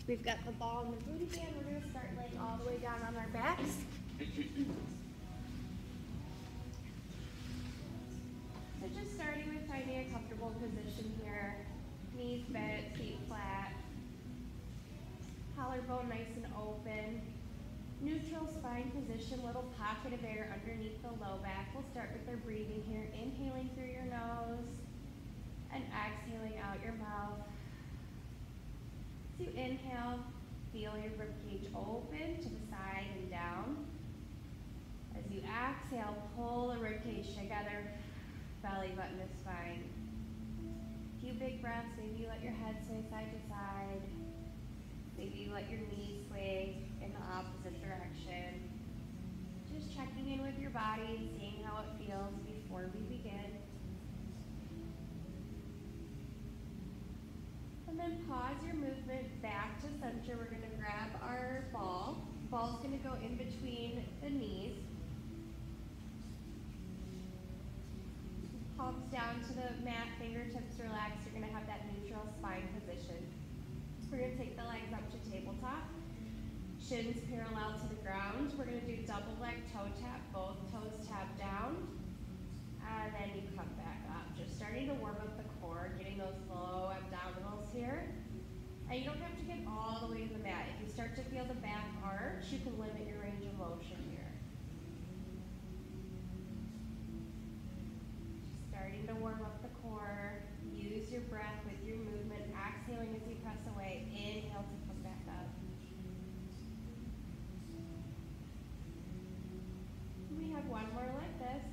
We've got the ball and the booty band. We're going to start laying all the way down on our backs. So just starting with finding a comfortable position here. Knees bent, feet flat. Collarbone nice and open. Neutral spine position, little pocket of air underneath the low back. We'll start with our breathing here. Inhaling through your nose and exhaling out your mouth. To inhale, feel your ribcage open to the side and down. As you exhale, pull the ribcage together, belly button to spine. A few big breaths, maybe you let your head sway side to side. Maybe you let your knees sway in the opposite direction. Just checking in with your body and seeing how it feels before we begin. And then pause your movement back to center. We're going to grab our ball. Ball's going to go in between the knees. Palms down to the mat, fingertips relaxed. You're going to have that neutral spine position. We're going to take the legs up to tabletop. Shins parallel to the ground. We're going to do double leg toe tap. Both toes tap down. And then you come back up. Just starting to warm up the core, getting those low abdominals here. And you don't have to get all the way to the mat. If you start to feel the back arch, you can limit your range of motion here. Just starting to warm up the core. Use your breath with your movement. Exhaling as you press away. Inhale to come back up. We have one more like this.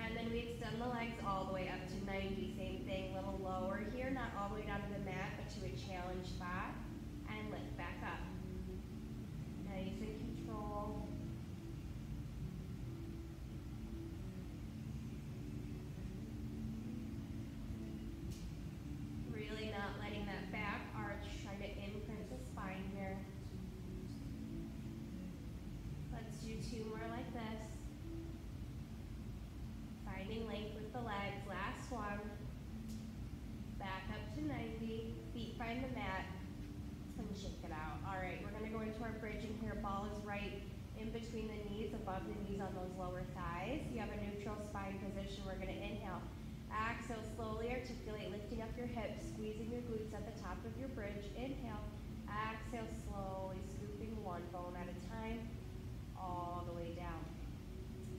And then we extend the legs all the way up to 90. Same thing, a little lower here, not all the way down to the mat, but to a challenge spot. And lift back up. Nice and control. Really not letting that back arch try to imprint the spine here. Let's do two more like this. Finding length with the legs. Last one. Back up to 90. Feet find the mat. And shake it out. All right, we're going to go into our bridging here. Ball is right in between the knees, above the knees on those lower thighs. You have a neutral spine position. We're going to inhale. Exhale, slowly articulate, lifting up your hips, squeezing your glutes at the top of your bridge. Inhale. Exhale, slowly scooping one bone at a time, all the way down.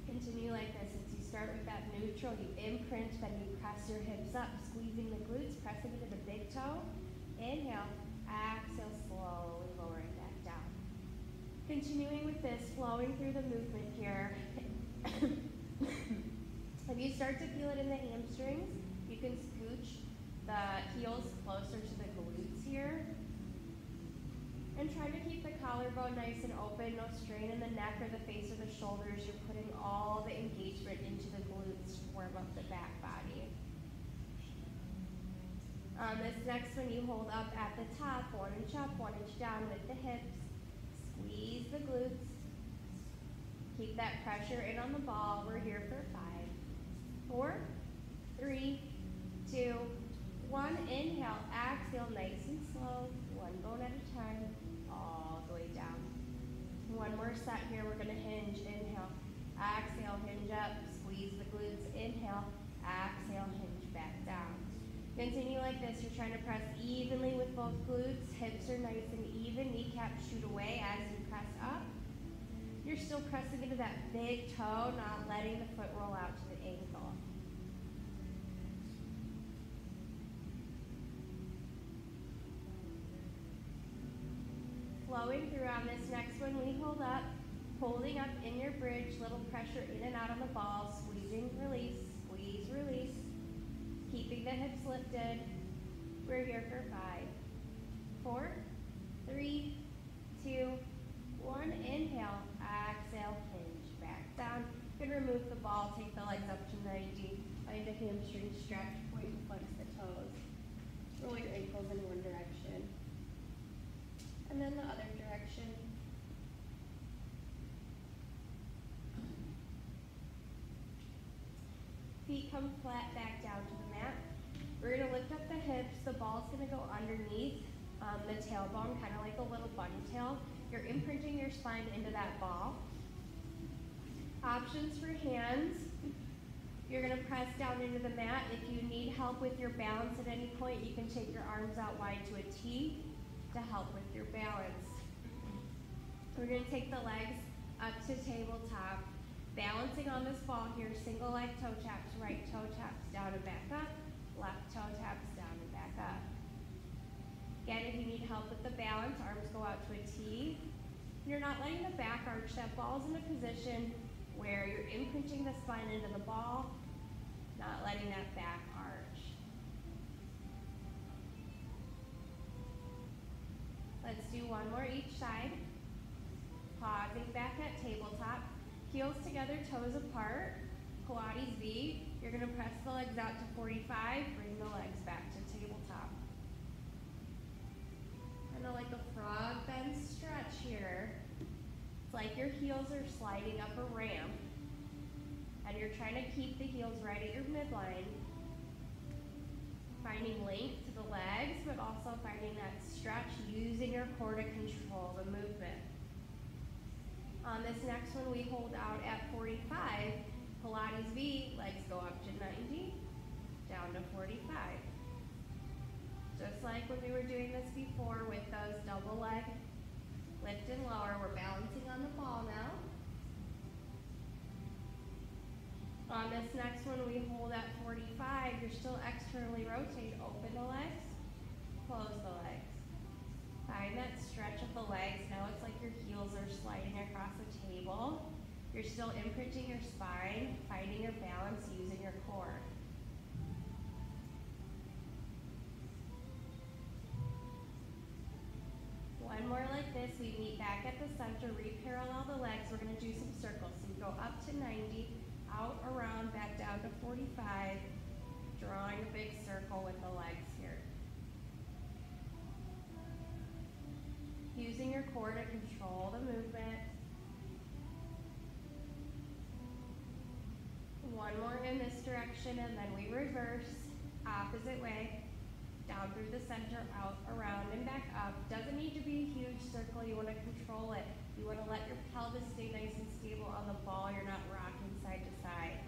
Continue like this. As you start with that neutral, you imprint, then you press your hips up, squeezing the glutes, pressing into the big toe. Inhale. Exhale, slowly lowering back down. Continuing with this, flowing through the movement here. If you start to feel it in the hamstrings, you can scooch the heels closer to the glutes here. And try to keep the collarbone nice and open, no strain in the neck or the face or the shoulders. You're putting all the engagement into the glutes to warm up the back body. This next one you hold up at the top, 1 inch up, 1 inch down with the hips. Squeeze the glutes. Keep that pressure in on the ball. We're here for 5, 4, 3, 2, 1. Inhale, exhale, nice and slow. One bone at a time, all the way down. One more set here. We're going to hinge. Inhale, exhale, hinge up. Squeeze the glutes. Inhale, exhale, hinge back down. Continue like this. You're trying to press evenly with both glutes. Hips are nice and even. Kneecaps shoot away as you press up. You're still pressing into that big toe, not letting the foot roll out to the ankle. Flowing through on this next one, we hold up, holding up in your bridge, little pressure in and out on the ball, squeezing, release, squeeze, release. Keeping the hips lifted. We're here for 5, 4, 3, 2, 1. Inhale, exhale, hinge back down. You can remove the ball, take the legs up to 90. Find a hamstring stretch, point and flex the toes. Roll your ankles in one direction. And then the other direction. Feet come flat back down to the mat. We're gonna lift up the hips. The ball's gonna go underneath the tailbone, kind of like a little bunny tail. You're imprinting your spine into that ball. Options for hands. You're gonna press down into the mat. If you need help with your balance at any point, you can take your arms out wide to a T to help with your balance. We're gonna take the legs up to tabletop. Balancing on this ball here, single leg toe taps, right toe taps down and back up, left toe taps down and back up. Again, if you need help with the balance, arms go out to a T. You're not letting the back arch. That ball's in a position where you're imprinting the spine into the ball, not letting that back arch. Let's do one more each side. Pausing back at tabletop. Heels together, toes apart. Pilates V. You're gonna press the legs out to 45, bring the legs back to tabletop. Kind of like a frog bend stretch here. It's like your heels are sliding up a ramp, and you're trying to keep the heels right at your midline. Finding length to the legs, but also finding that stretch, using your core to control the movement. On this next one, we hold out at 45. Pilates V, legs go up to 90, down to 45. Just like when we were doing this before with those double leg lift and lower, we're balancing on the ball now. On this next one, we hold at 45. You're still externally rotate. Open the legs, close the legs. Find that stretch of the legs. Now it's like your heels are sliding across the table. You're still imprinting your spine, finding your balance using your core. One more like this. We meet back at the center, re-parallel the legs. We're going to do some circles. So you go up to 90, out, around, back down to 45, drawing a big circle with the legs here. Using your core to control the movement. One more in this direction, and then we reverse, opposite way, down through the center, out, around, and back up. Doesn't need to be a huge circle. You want to control it. You want to let your pelvis stay nice and stable on the ball. You're not rocking side to side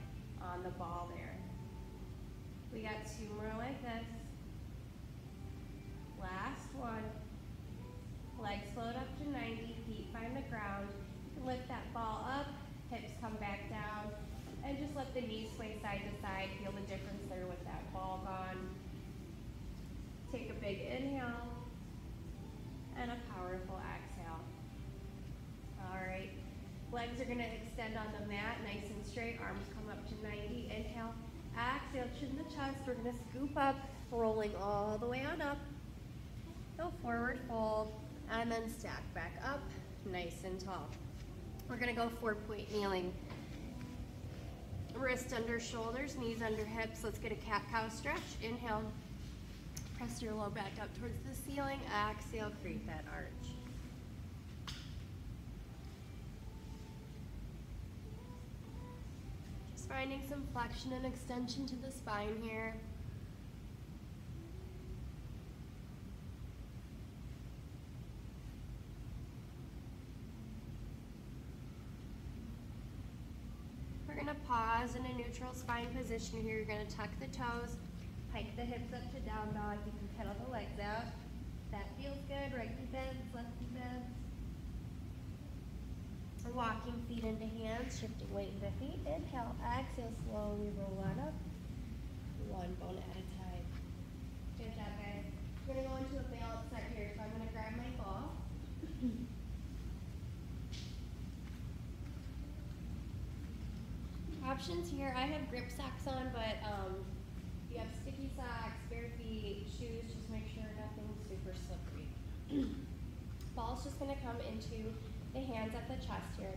on the ball there. We got two more like this. Last one. Legs float up to 90, feet find the ground. Lift that ball up, hips come back down, and just let the knees sway side to side. Feel the difference there with that ball gone. Take a big inhale and a powerful exhale. All right, legs are gonna extend on the mat, nice and straight, arms come up to 90, inhale, exhale, chin the chest. We're gonna scoop up, rolling all the way on up. Go forward fold, and then stack back up, nice and tall. We're gonna go 4-point kneeling. Wrist under shoulders, knees under hips. Let's get a cat-cow stretch. Inhale, press your low back up towards the ceiling. Exhale, create that arch. Just finding some flexion and extension to the spine here. We're going to pause in a neutral spine position here. You're going to tuck the toes, pike the hips up to down dog. You can pedal the legs out. That feels good. Righty bends, lefty bends. Walking feet into hands, shifting weight into feet. Inhale, exhale, slowly roll on up. One bone at a time. Good job, guys. We're going to go into a balance set here. So I'm going to grab my ball. Options here, I have grip socks on, but if you have sticky socks, bare feet, shoes, just make sure nothing's super slippery. Ball's just gonna come into the hands at the chest here.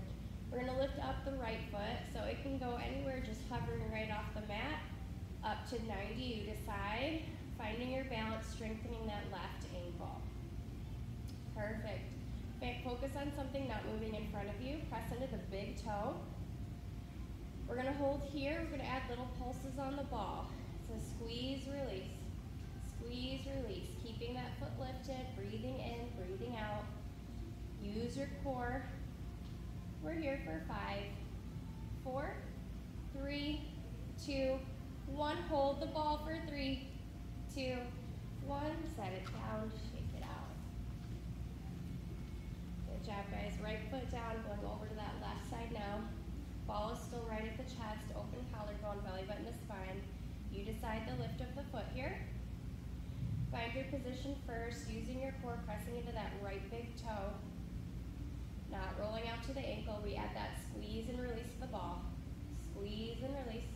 We're gonna lift up the right foot, so it can go anywhere, just hovering right off the mat, up to 90, you decide, finding your balance, strengthening that left ankle. Perfect. Focus on something not moving in front of you, press into the big toe. We're gonna hold here, we're gonna add little pulses on the ball. So squeeze, release. squeeze, release. Keeping that foot lifted, breathing in, breathing out. Use your core. We're here for 5, 4, 3, 2, 1. Hold the ball for 3, 2, 1. Set it down, shake it out. Good job, guys. Right foot down, going over to that left side now. Ball is still right at the chest, open collarbone, belly button to spine. You decide the lift of the foot here. Find your position first, using your core, pressing into that right big toe. Not rolling out to the ankle. We add that squeeze and release of the ball. Squeeze and release.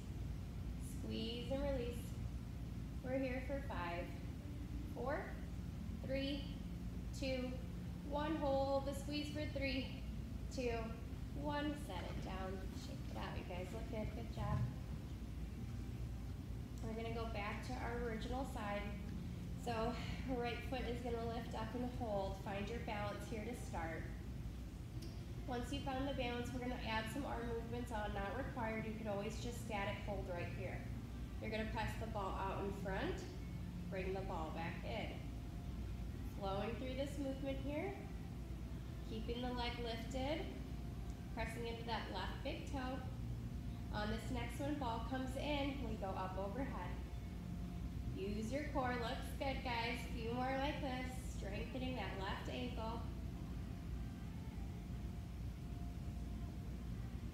Squeeze and release. We're here for 5, 4, 3, 2, 1. Hold the squeeze for 3, 2, 1. Set it down. Shake it out. You guys look good. Good job. We're going to go back to our original side. So right foot is going to lift up and hold. Find your balance here to start. Once you found the balance, we're going to add some arm movements on. Not required. You could always just static hold right here. You're going to press the ball out in front. Bring the ball back in. Flowing through this movement here. Keeping the leg lifted. Pressing into that left big toe. On this next one, ball comes in. We go up overhead. Use your core. Looks good, guys. A few more like this. Strengthening that left ankle.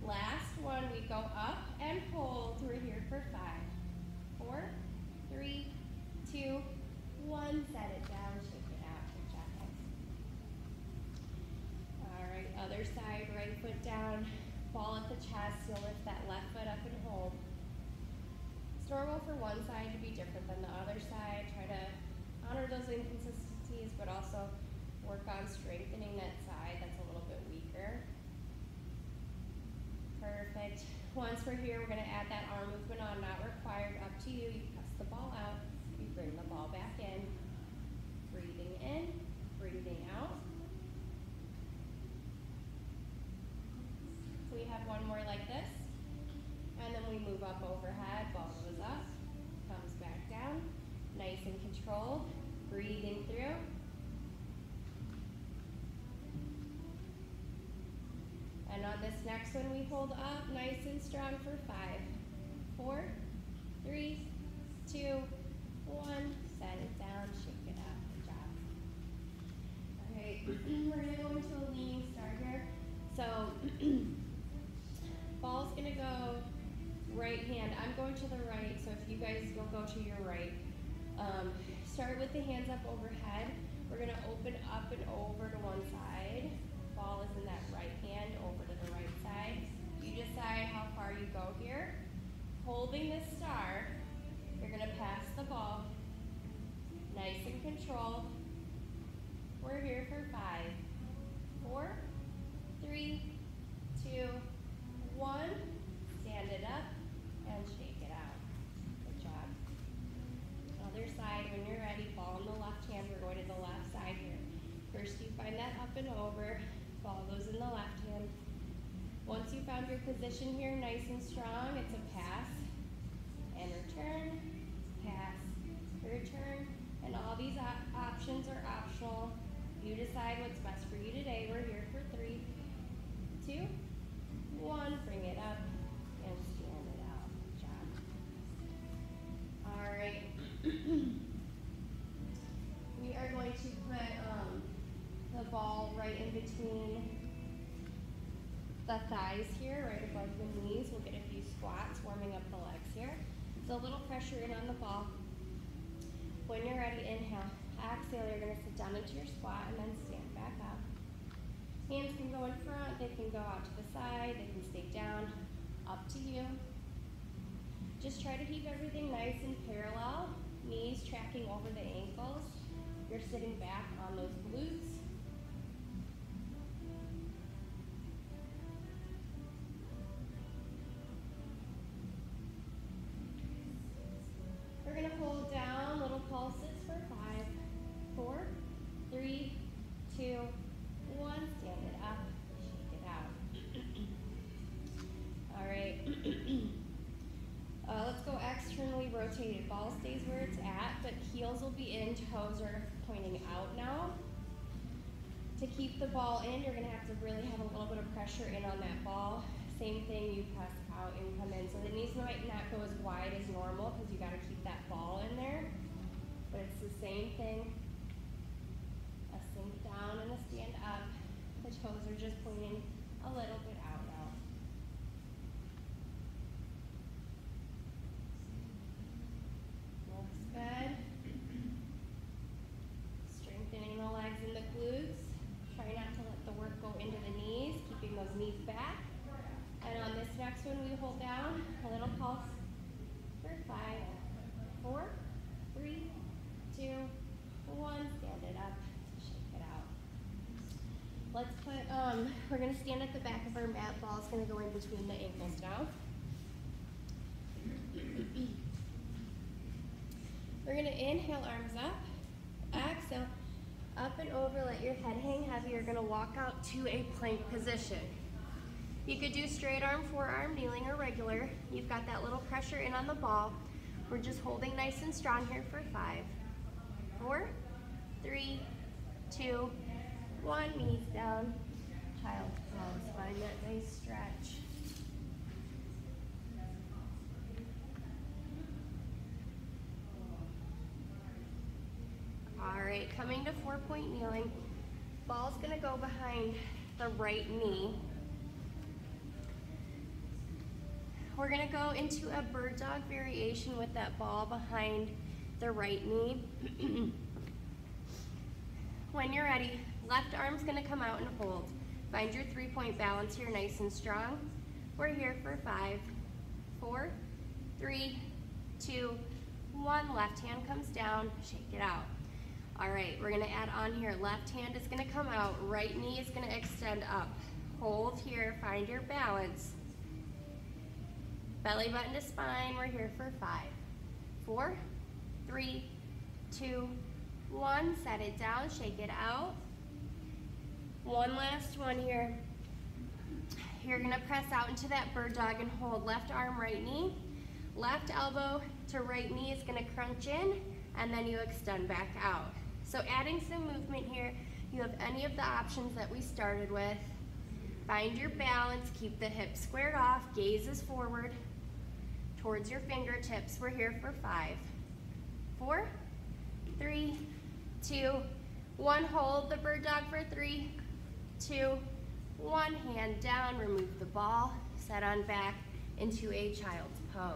Last one, we go up and hold. We're here for 5, 4, 3, 2, 1. Set it down, shake it out. Good job, guys. All right, other side, right foot down, ball at the chest. You'll lift that left foot up and hold. It's normal for one side to be different than the other side. Try to honor those inconsistencies, but also work on strengthening that side that's a little bit weaker. Perfect. Once we're here, we're going to add that arm movement on, not required, up to you. You press the ball out, you bring the ball back in. Breathing in, breathing out. We have one more like this. And then we move up overhead, ball goes up, comes back down. Nice and controlled, breathing through. And on this next one, we hold up nice and strong for 5, 4, 3, 2, 1. Set it down, shake it out. Good job. All right, we're going to go into a leaning start here. So, ball's going to go right hand. I'm going to the right, so if you guys will go to your right. Start with the hands up overhead. We're going to open up and over to one side. Ball is in that right hand over to the right side. You decide how far you go here. Holding this star, you're going to pass the ball. Nice and controlled. We're here for 5, 4, 3, 2, 1. Stand it up and shake it out. Good job. Other side, when you're ready, ball in the left hand. We're going to the left side here. First you find that up and over. Ball goes in the left hand. Once you found your position here, nice and strong, it's a pass and return, pass, return, and all these options are optional. You decide what's best for you today. We're here for 3, 2, 1. Bring it up and stand it out. Good job. All right. We are going to put the ball right in between the thighs here, right above the knees. We'll get a few squats, warming up the legs here. So a little pressure in on the ball. When you're ready, inhale. Exhale, you're going to sit down into your squat and then stand back up. Hands can go in front, they can go out to the side, they can stay down, up to you. Just try to keep everything nice and parallel. Knees tracking over the ankles. You're sitting back on those glutes. We're going to hold down little pulses for 5, 4, 3, 2, 1. Stand it up, shake it out. All right. Let's go externally rotated. Ball stays where it's at, but heel heels will be in, toes are pointing out now. To keep the ball in, you're gonna have to really have a little bit of pressure in on that ball. Same thing, you press out and come in. So the knees might not go as wide as normal because you gotta keep that ball in there. But it's the same thing. A sink down and a stand up. The toes are just pointing a little bit out now. Looks good. Strengthening the legs and the glutes. Try not to let the work go into the knees, keeping those knees back. And on this next one, we hold down a little pulse for 5, 4, 3, 2, 1. Stand it up, shake it out. Let's put, we're gonna stand at the back of our mat. Ball's gonna go in between the ankles now. We're gonna inhale, arms up, exhale, up and over, let your head hang heavy. You're gonna walk out to a plank position. You could do straight arm, forearm, kneeling, or regular. You've got that little pressure in on the ball. We're just holding nice and strong here for 5, 4, 3, 2, 1. Knees down, child's pose. Find that nice stretch. All right, coming to 4-point kneeling. Ball's gonna go behind the right knee. We're gonna go into a bird dog variation with that ball behind the right knee. When you're ready, left arm's gonna come out and hold. Find your 3-point balance here, nice and strong. We're here for 5, 4, 3, 2, 1. Left hand comes down, shake it out. All right, we're gonna add on here. Left hand is gonna come out, right knee is gonna extend up. Hold here, find your balance. Belly button to spine, we're here for 5, 4, 3, 2, 1. Set it down, shake it out. One last one here. You're gonna press out into that bird dog and hold. Left arm, right knee. Left elbow to right knee is gonna crunch in, and then you extend back out. So adding some movement here, you have any of the options that we started with. Find your balance, keep the hips squared off, gaze is forward towards your fingertips. We're here for 5, 4, 3, 2, 1. Hold the bird dog for 3, 2, 1. Hand down, remove the ball, set on back into a child's pose.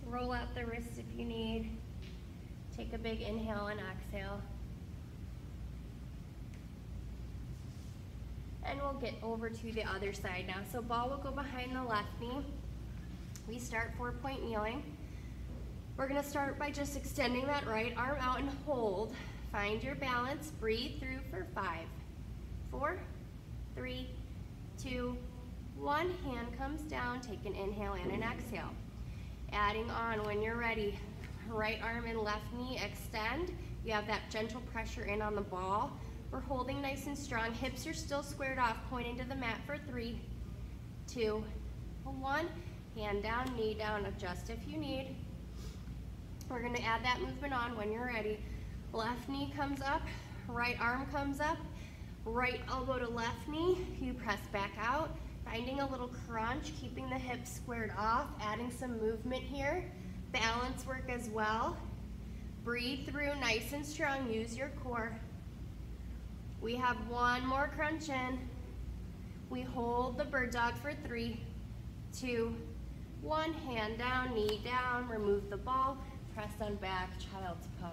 Roll out the wrists if you need. Take a big inhale and exhale. And we'll get over to the other side now. So ball will go behind the left knee. We start 4-point kneeling. We're gonna start by just extending that right arm out and hold. Find your balance, breathe through for 5, 4, 3, 2, 1. Hand comes down, take an inhale and an exhale. Adding on when you're ready, right arm and left knee extend. You have that gentle pressure in on the ball. We're holding nice and strong. Hips are still squared off, pointing to the mat for 3, 2, 1. Hand down, knee down, adjust if you need. We're gonna add that movement on when you're ready. Left knee comes up, right arm comes up, right elbow to left knee. You press back out, finding a little crunch, keeping the hips squared off, adding some movement here. Balance work as well. Breathe through, nice and strong, use your core. We have one more crunch in. We hold the bird dog for 3, 2, 1. Hand down, knee down, remove the ball, press on back, child's pose.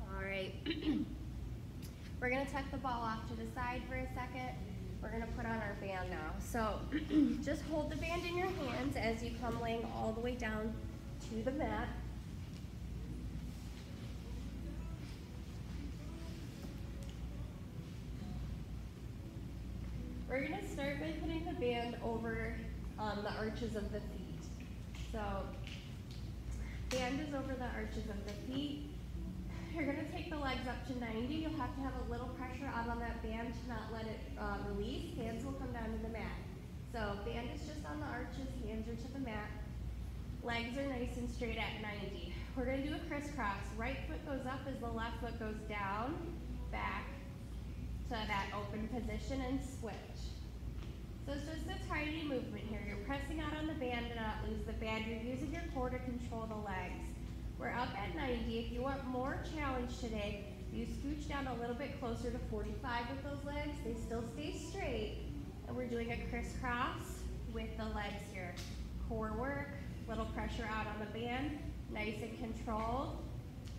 All right. We're gonna tuck the ball off to the side for a second. We're gonna put on our band now. So just hold the band in your hands as you come laying all the way down to the mat. We're gonna start by putting the band over the arches of the feet. So band is over the arches of the feet. You're gonna take the legs up to 90. You'll have to have a little pressure out on that band to not let it release. Hands will come down to the mat. So band is just on the arches, hands are to the mat. Legs are nice and straight at 90. We're gonna do a crisscross. Right foot goes up as the left foot goes down, back to that open position and switch. So it's just a tiny movement here. You're pressing out on the band to not lose the band. You're using your core to control the legs. We're up at 90. If you want more challenge today, you scooch down a little bit closer to 45 with those legs. They still stay straight. And we're doing a crisscross with the legs here. Core work, little pressure out on the band, nice and controlled.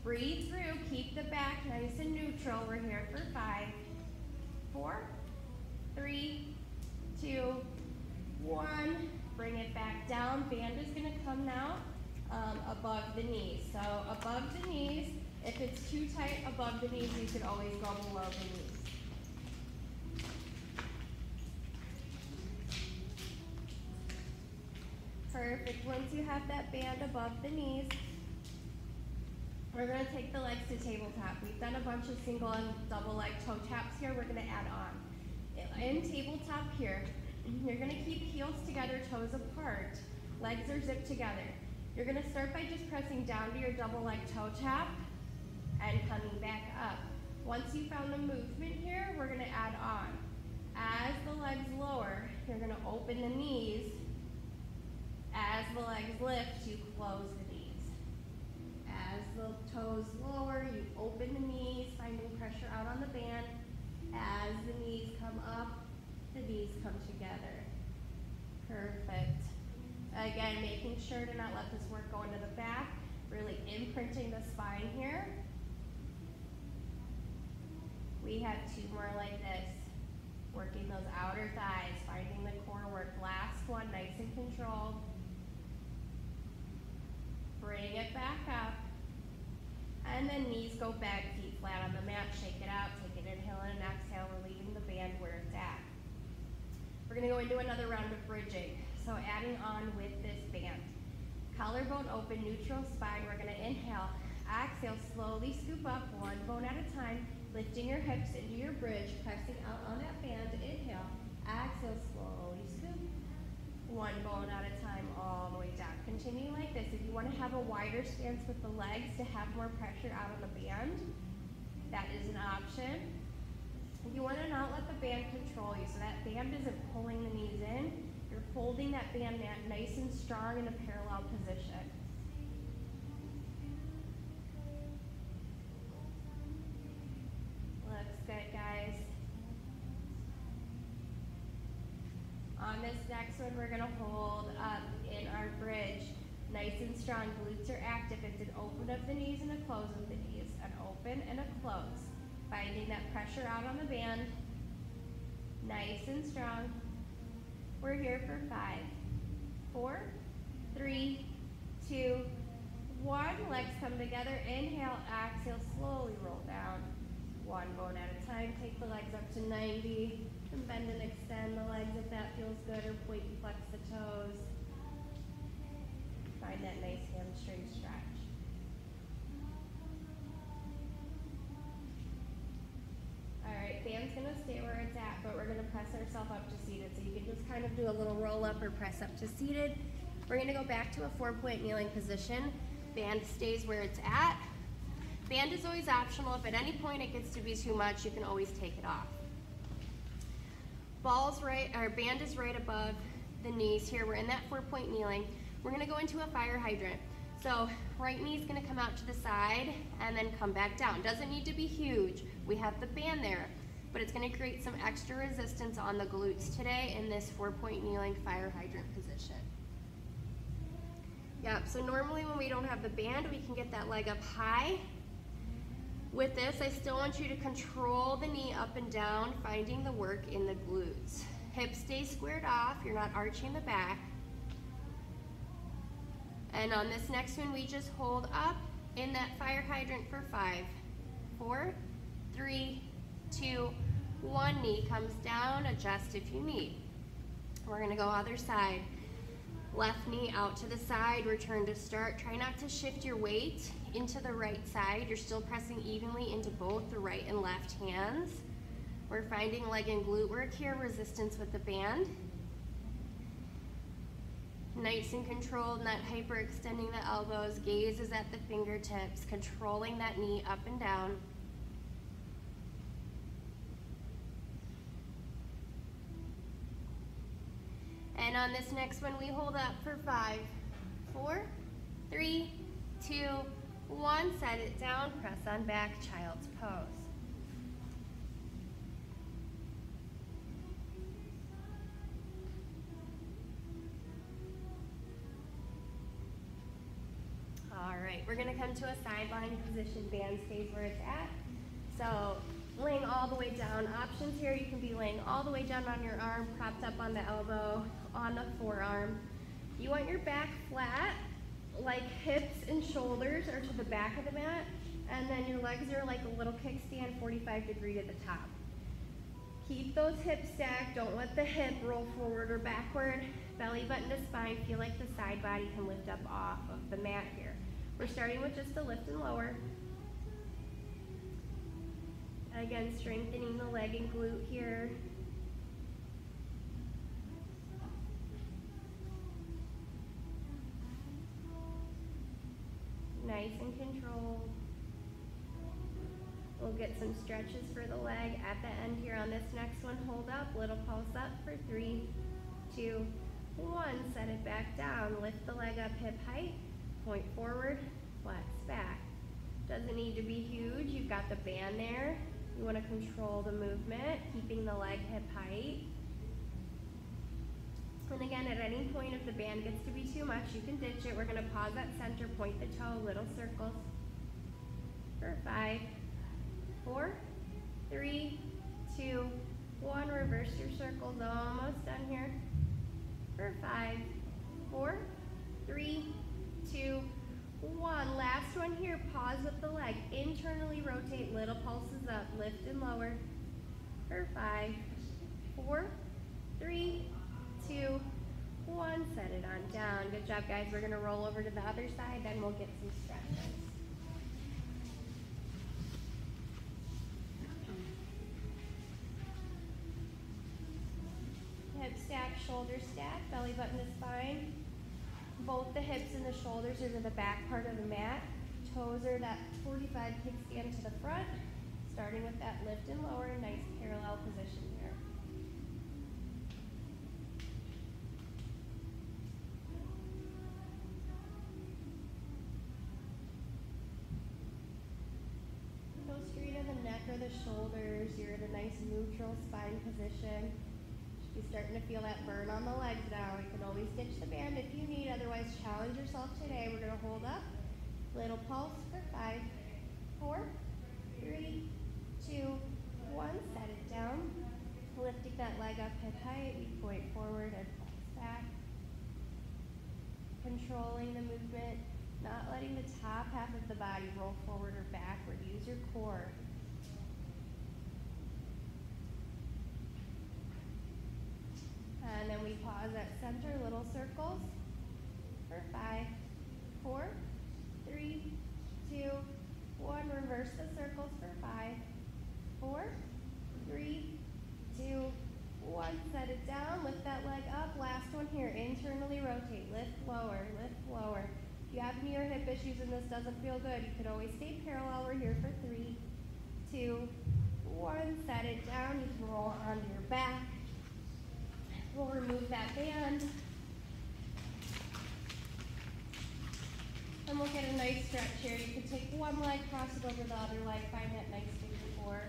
Breathe through, keep the back nice and neutral. We're here for 5, 4, 3, 2, 1. Bring it back down. Band is gonna come now above the knees. So above the knees, if it's too tight above the knees, you could always go below the knees. Perfect. Once you have that band above the knees, we're going to take the legs to tabletop. We've done a bunch of single and double leg toe taps here. We're going to add on. In tabletop here, you're going to keep heels together, toes apart. Legs are zipped together. You're going to start by just pressing down to your double leg toe tap and coming back up. Once you found the movement here, we're going to add on. As the legs lower, you're going to open the knees. As the legs lift, you close the knees. As the toes lower, you open the knees, finding pressure out on the band. As the knees come up, the knees come together. Perfect. Again, making sure to not let this work go into the back, really imprinting the spine here. We have 2 more like this. Working those outer thighs, finding the core work. Last one, nice and controlled. Bring it back up. And then knees go back, feet flat on the mat. Shake it out, take an inhale and an exhale. We're leaving the band where it's at. We're gonna go into another round of bridging. So adding on with this band. Collarbone open, neutral spine. We're gonna inhale, exhale, slowly scoop up, 1 bone at a time, lifting your hips into your bridge, pressing out on that band. Inhale, exhale, slowly scoop. 1 bone at a time, all the way down. Continue like this. If you want to have a wider stance with the legs to have more pressure out on the band, that is an option. You want to not let the band control you, so that band isn't pulling the knees in. You're holding that band nice and strong in a parallel position. Looks good, guys. On this next one, we're going to hold up in our bridge. Nice and strong. Glutes are active. It's an open of the knees and a close of the knees. An open and a close. Finding that pressure out on the band. Nice and strong. We're here for 5, 4, 3, 2, 1. Legs come together. Inhale, exhale, slowly roll down. 1 bone at a time. Take the legs up to 90. And bend and extend the legs if that feels good, or point and flex the toes. Find that nice hamstring stretch. All right, band's gonna stay where it's at, but we're gonna press ourselves up to seated. So you can just kind of do a little roll up or press up to seated. We're gonna go back to a 4-point kneeling position. Band stays where it's at. Band is always optional. If at any point it gets to be too much, you can always take it off. Band is right above the knees here. We're in that 4-point kneeling. We're gonna go into a fire hydrant. So right knee's gonna come out to the side and then come back down. Doesn't need to be huge. We have the band there, but it's gonna create some extra resistance on the glutes today in this 4-point kneeling fire hydrant position. Yep, so normally when we don't have the band, we can get that leg up high. With this, I still want you to control the knee up and down, finding the work in the glutes. Hips stay squared off, you're not arching the back. And on this next one, we just hold up in that fire hydrant for 5, 4, 3, 2, 1. Knee comes down, adjust if you need. We're gonna go other side. Left knee out to the side, return to start. Try not to shift your weight into the right side. You're still pressing evenly into both the right and left hands. We're finding leg and glute work here, resistance with the band. Nice and controlled, not hyperextending the elbows. Gaze is at the fingertips, controlling that knee up and down. And on this next one, we hold up for 5, 4, 3, 2, 1. Set it down, press on back, child's pose. All right, we're gonna come to a sideline position. Band stays where it's at. So laying all the way down. Options here, you can be laying all the way down on your arm, propped up on the elbow, on the forearm. You want your back flat, like hips and shoulders are to the back of the mat, and then your legs are like a little kickstand, 45 degree to the top. Keep those hips stacked. Don't let the hip roll forward or backward. Belly button to spine. Feel like the side body can lift up off of the mat here. We're starting with just a lift and lower. Again, strengthening the leg and glute here. Nice and controlled. We'll get some stretches for the leg at the end here on this next one. Hold up, little pulse up for 3, 2, 1. Set it back down. Lift the leg up hip height. Point forward, flex back. Doesn't need to be huge. You've got the band there. You want to control the movement, keeping the leg hip height. And again, at any point, if the band gets to be too much, you can ditch it. We're going to pause at center, point the toe, little circles. For 5, 4, 3, 2, 1. Reverse your circles. Almost done here. For 5, 4, 3, 2, 1. Last one here. Pause with the leg. Internally rotate. Little pulses up. Lift and lower. For 5, 4, 3, 2, 1. Set it on down. Good job, guys. We're going to roll over to the other side, then we'll get some stretches. Hip stack, shoulder stack, belly button to spine. Both the hips and the shoulders are to the back part of the mat. Toes are that 45 kickstand to the front. Starting with that lift and lower, nice parallel position here. Go straight to the neck or the shoulders. You're in a nice neutral spine position. You're starting to feel that burn on the legs now. You can always ditch the band if you need, otherwise challenge yourself today. We're going to hold up. Little pulse for 5, 4, 3, 2, 1. Set it down. Lifting that leg up hip height. We point forward and flex back. Controlling the movement. Not letting the top half of the body roll forward or backward. Use your core. And then we pause at center, little circles. For 5, 4, 3, 2, 1. Reverse the circles for 5, 4, 3, 2, 1. Set it down. Lift that leg up. Last one here. Internally rotate. Lift lower. Lift lower. If you have knee or hip issues and this doesn't feel good, you can always stay parallel. We're here for 3, 2, 1. Set it down. You can roll onto your back. We'll remove that band. And we'll get a nice stretch here. You can take one leg, cross it over the other leg, find that nice figure 4.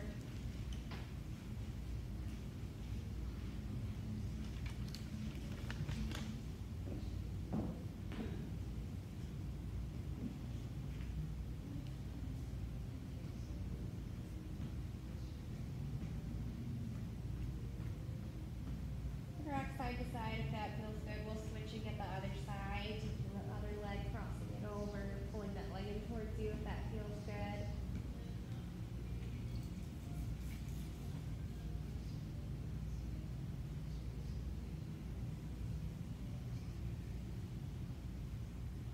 Rock side to side if that feels good. We'll switch and get the other side. Taking the other leg, crossing it over, pulling that leg in towards you if that feels good.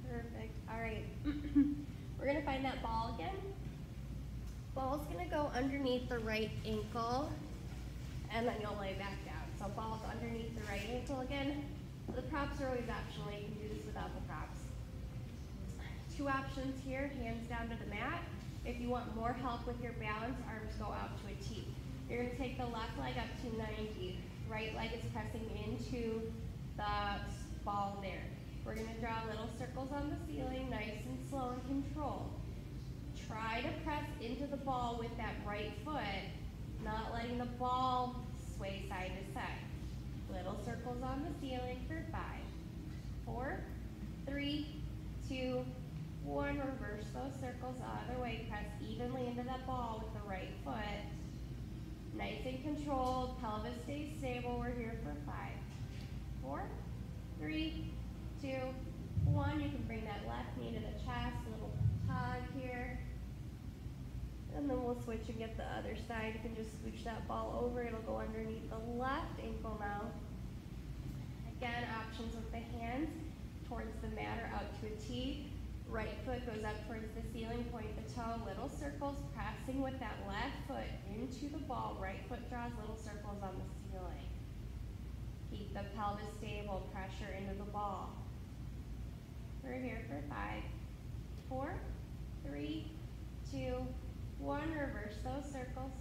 Perfect. All right. We're gonna find that ball again. Ball's gonna go underneath the right ankle, and then you'll lay back down. So ball's underneath the right ankle again. The props are always optional. You can do this without the props. Two options here, hands down to the mat. If you want more help with your balance, arms go out to a T. You're gonna take the left leg up to 90. Right leg is pressing into the ball there. We're gonna draw little circles on the ceiling, nice and slow and controlled. Try to press into the ball with that right foot, not letting the ball sway side to side. Little circles on the ceiling for 5, 4, 3, 2, 1. Reverse those circles the other way. Press evenly into that ball with the right foot. Nice and controlled. Pelvis stays stable. We're here for 5, 4, 3, 2, 1. You can bring that left knee to the chest. A little tug here. And then we'll switch and get the other side. You can just scooch that ball over. It'll go underneath the left ankle now. Again, options with the hands towards the mat or out to a T. Right foot goes up towards the ceiling, point the toe, little circles, pressing with that left foot into the ball. Right foot draws little circles on the ceiling. Keep the pelvis stable, pressure into the ball. We're here for 5, 4, 3, 2, 1. Reverse those circles.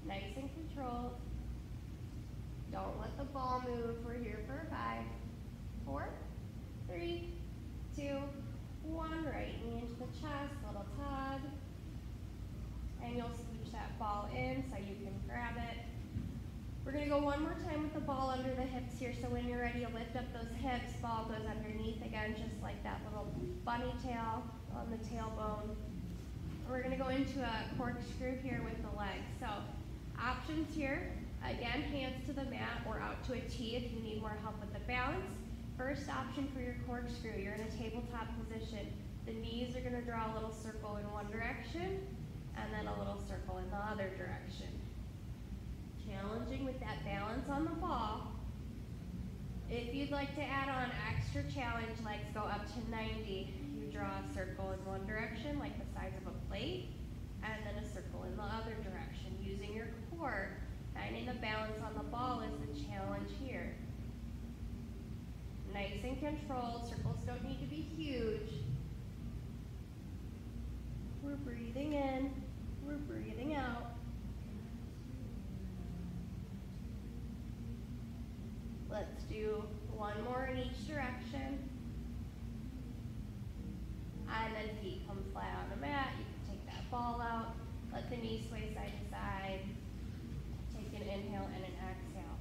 Nice and controlled. Don't let the ball move. We're here for 5, 4, 3, 2, 1. Right knee into the chest, little tug. And you'll scooch that ball in so you can grab it. We're gonna go one more time with the ball under the hips here. So when you're ready, you lift up those hips, ball goes underneath again, just like that little bunny tail on the tailbone. We're gonna go into a corkscrew here with the legs. So options here, again, hands to the mat or out to a T if you need more help with the balance. First option for your corkscrew, you're in a tabletop position. The knees are gonna draw a little circle in one direction and then a little circle in the other direction. Challenging with that balance on the ball. If you'd like to add on extra challenge, legs go up to 90. You draw a circle in one direction, like the size of a plate, and then a circle in the other direction. Using your core, finding the balance on the ball is the challenge here. Nice and controlled, circles don't need to be huge. We're breathing in, we're breathing out. Let's do one more in each direction. And then feet come flat on the mat. You can take that ball out. Let the knees sway side to side. Take an inhale and an exhale.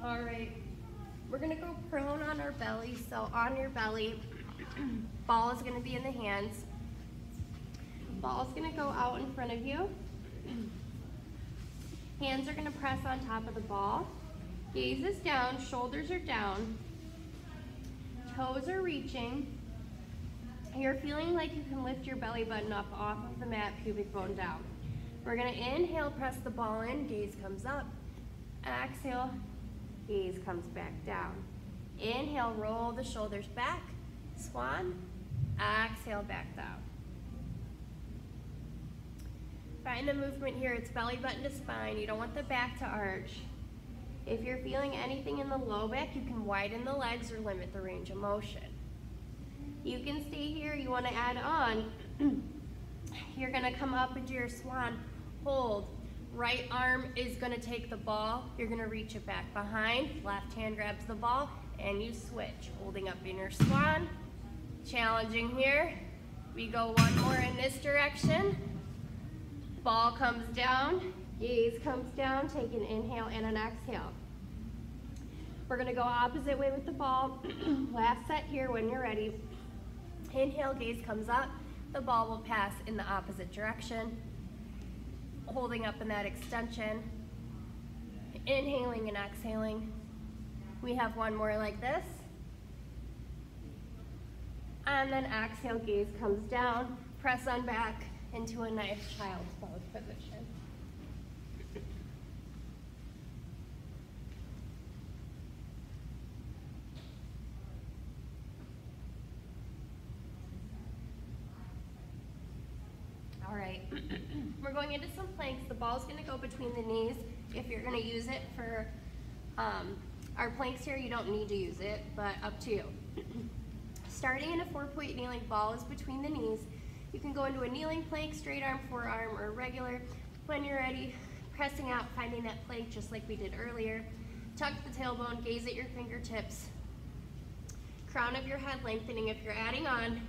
All right, we're gonna go prone on our belly. So on your belly, ball is gonna be in the hands. Ball is gonna go out in front of you. Hands are gonna press on top of the ball. Gaze is down, shoulders are down. Toes are reaching. You're feeling like you can lift your belly button up off of the mat, pubic bone down. We're gonna inhale, press the ball in, gaze comes up. Exhale, gaze comes back down. Inhale, roll the shoulders back, swan. Exhale, back down. Find the movement here, it's belly button to spine. You don't want the back to arch. If you're feeling anything in the low back, you can widen the legs or limit the range of motion. You can stay here, you wanna add on. You're gonna come up into your swan, hold. Right arm is gonna take the ball, you're gonna reach it back behind, left hand grabs the ball, and you switch. Holding up in your swan, challenging here. We go one more in this direction. Ball comes down, gaze comes down, take an inhale and an exhale. We're gonna go opposite way with the ball. Last set here when you're ready. Inhale, gaze comes up, the ball will pass in the opposite direction. Holding up in that extension. Inhaling and exhaling. We have one more like this. And then exhale, gaze comes down, press on back into a nice child's pose position. All right, we're going into some planks. The ball's gonna go between the knees. If you're gonna use it for our planks here, you don't need to use it, but up to you. Starting in a 4-point kneeling, ball is between the knees. You can go into a kneeling plank, straight arm, forearm, or regular. When you're ready, pressing out, finding that plank just like we did earlier. Tuck the tailbone, gaze at your fingertips. Crown of your head lengthening. If you're adding on,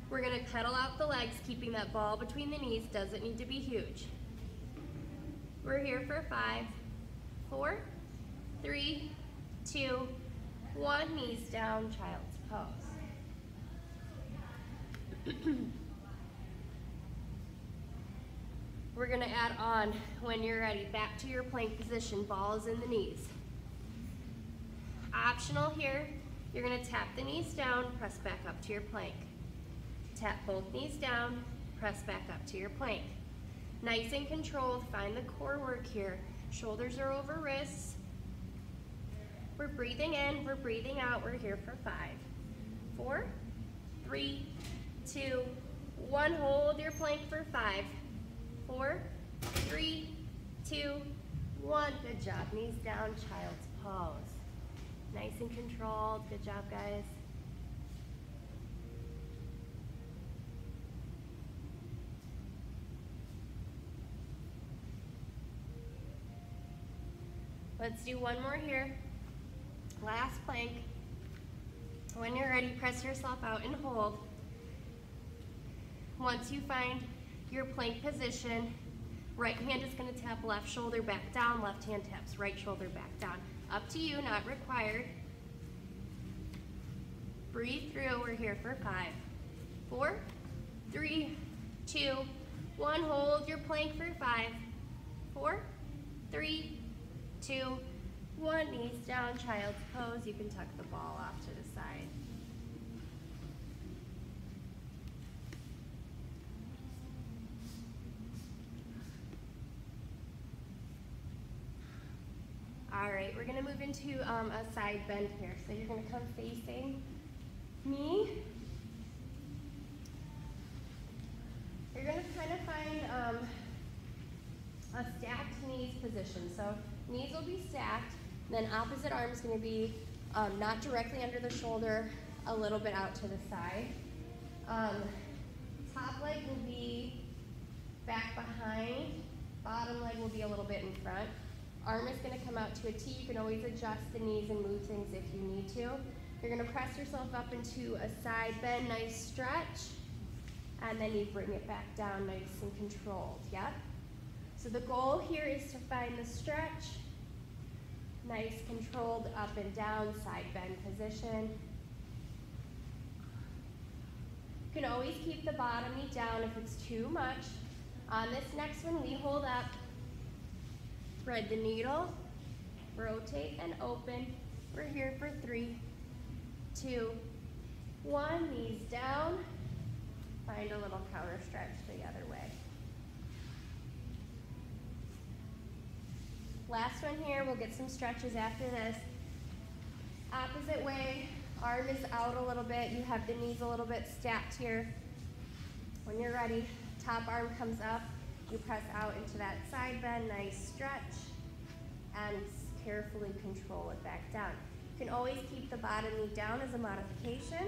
we're gonna pedal out the legs, keeping that ball between the knees. Doesn't need to be huge. We're here for 5, 4, 3, 2, 1. Knees down, child's pose. We're gonna add on when you're ready. Back to your plank position, ball is in the knees. Optional here, you're gonna tap the knees down, press back up to your plank. Tap both knees down, press back up to your plank. Nice and controlled, find the core work here. Shoulders are over wrists. We're breathing in, we're breathing out. We're here for 5, 4, 3, 2, 1. Hold your plank for 5, 4, 3, 2, 1. Good job. Knees down, child's pose. Nice and controlled. Good job, guys. Let's do one more here. Last plank. When you're ready, press yourself out and hold. Once you find your plank position, right hand is going to tap left shoulder back down, left hand taps right shoulder back down. Up to you, not required. Breathe through. We're here for 5, 4, 3, 2, 1. Hold your plank for 5, 4, 3, 2, 1. Knees down, child's pose. You can tuck the ball off to the side. All right, we're gonna move into a side bend here. So you're gonna come facing me. You're gonna kind of find a stacked knees position. So knees will be stacked, then opposite arm is gonna be not directly under the shoulder, a little bit out to the side. Top leg will be back behind, bottom leg will be a little bit in front. Arm is gonna come out to a T. You can always adjust the knees and move things if you need to. You're gonna press yourself up into a side bend, nice stretch, and then you bring it back down nice and controlled, yep? So the goal here is to find the stretch, nice controlled up and down side bend position. You can always keep the bottom knee down if it's too much. On this next one, we hold up, thread the needle, rotate and open. We're here for 3, 2, 1. Knees down. Find a little counter stretch the other way. Last one here, we'll get some stretches after this. Opposite way, arm is out a little bit. You have the knees a little bit stacked here. When you're ready, top arm comes up. You press out into that side bend, nice stretch, and carefully control it back down. You can always keep the bottom knee down as a modification.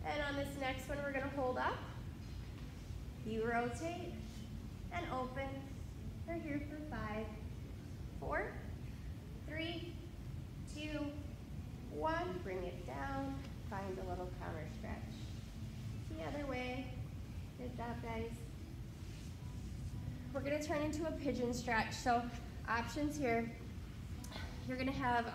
And on this next one, we're gonna hold up. You rotate and open. We're here for 5, 4, 3, 2, 1. Bring it down. Find a little counter stretch. The other way. Good job, guys. We're gonna turn into a pigeon stretch. So options here. You're gonna have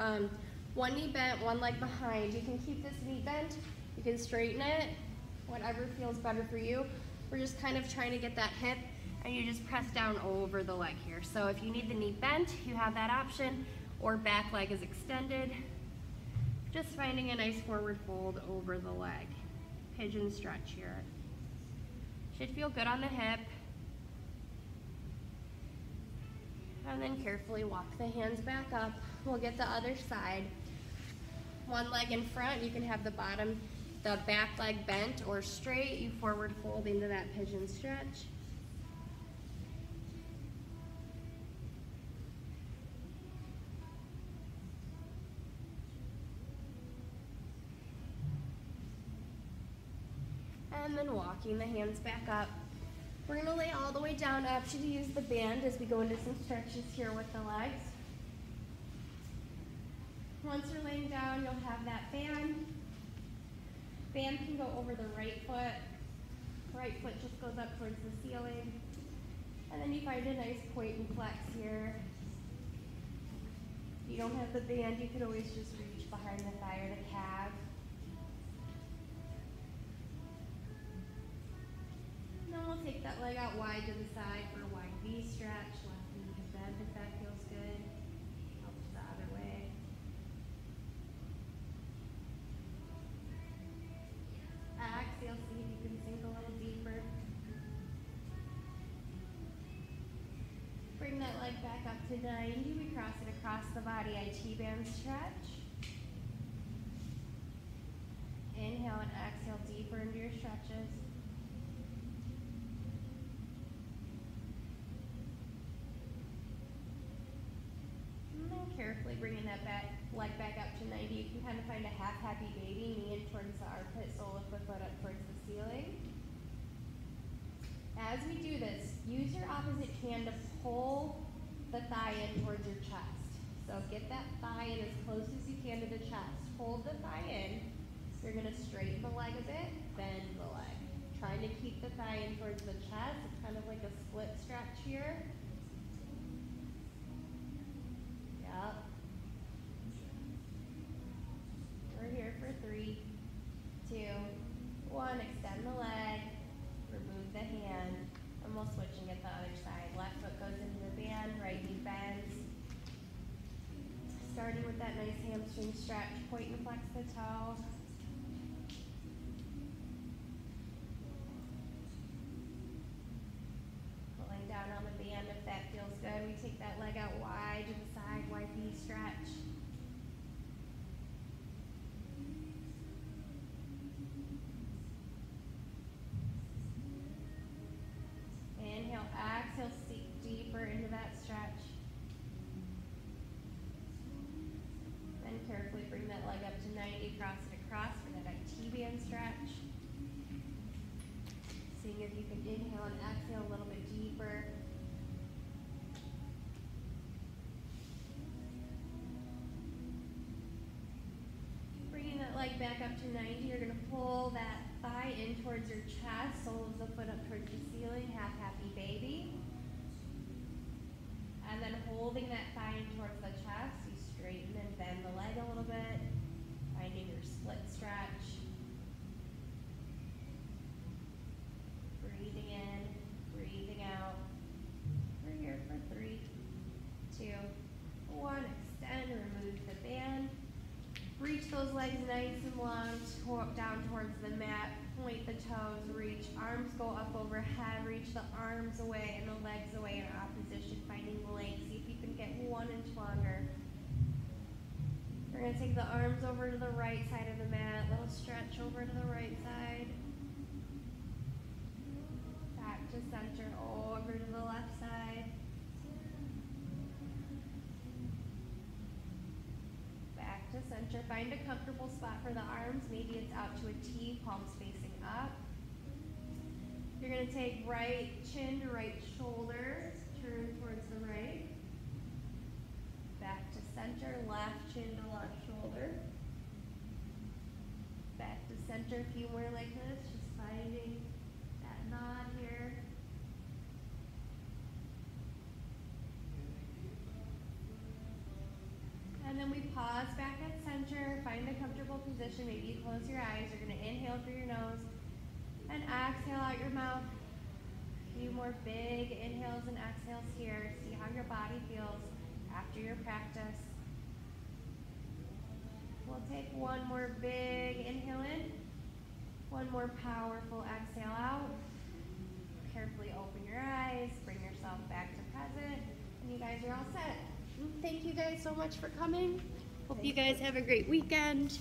one knee bent, one leg behind. You can keep this knee bent. You can straighten it, whatever feels better for you. We're just kind of trying to get that hip, and you just press down over the leg here. So if you need the knee bent, you have that option, or back leg is extended. Just finding a nice forward fold over the leg. Pigeon stretch here. Should feel good on the hip. And then carefully walk the hands back up. We'll get the other side. One leg in front, you can have the back leg bent or straight. You forward fold into that pigeon stretch. And then walking the hands back up. We're gonna lay all the way down, option to use the band as we go into some stretches here with the legs. Once you're laying down, you'll have that band. Band can go over the right foot. Right foot just goes up towards the ceiling. And then you find a nice point and flex here. If you don't have the band, you can always just reach behind the thigh or the calf. And then we'll take that leg out wide to the side for a wide V stretch. Left knee can bend if that feels good. Helps the other way. Exhale, see if you can sink a little deeper. Bring that leg back up to 90. We cross it across the body. I T-band stretch. Inhale and exhale deeper into your stretches. And then carefully bringing that leg back up to 90. You can kind of find a half happy baby, knee in towards the armpit, sole of the foot up towards the ceiling. As we do this, use your opposite hand to pull the thigh in towards your chest. So get that thigh in as close as you can to the chest. Hold the thigh in. You're going to straighten the leg a bit, bend the leg. Trying to keep the thigh in towards the chest. It's kind of like a split stretch here. Yep. We're here for 3, 2, 1. Extend the leg. Remove the hand. And we'll switch and get the other side. Left foot goes into the band, right knee bends. Starting with that nice hamstring stretch. Point and flex the toe. Pulling down on the band if that feels good. We take that leg out wide to the side, wide V stretch. Inhale, exhale, sink deeper into that stretch. Then carefully bring that leg up to 90, cross it across for that T-band stretch. Seeing if you can inhale and exhale a little bit deeper. Bringing that leg back up to 90, you're going to pull that thigh in towards your chest, sole of the foot up towards the ceiling, half happy baby. And then holding that thigh in towards the chest, you straighten and bend the leg a little bit, finding your split stretch. Breathing in, breathing out. We're here for 3, 2, 1. Extend, remove the band. Reach those legs nice and long, down towards the mat. Point the toes, reach. Arms go up overhead. Reach the arms away and the legs away in opposition, finding length. See if you can get 1 inch longer. We're going to take the arms over to the right side of the mat. Little stretch over to the right side. Back to center, over to the left side. Back to center. Find a comfortable spot for the arms. Maybe it's out to a T, palms facing up. You're going to take right chin to right shoulder. Turn towards the right. Back to center. Left chin to left shoulder. Back to center. A few more like this. Just finding that nod here. And then we pause back at center, find a comfortable position. Maybe you close your eyes. You're going to inhale through your nose and exhale out your mouth. A few more big inhales and exhales here. See how your body feels after your practice. We'll take one more big inhale in, one more powerful exhale out. Carefully open your eyes, bring yourself back to present, and you guys are all set. Thank you guys so much for coming. Hope you guys have a great weekend.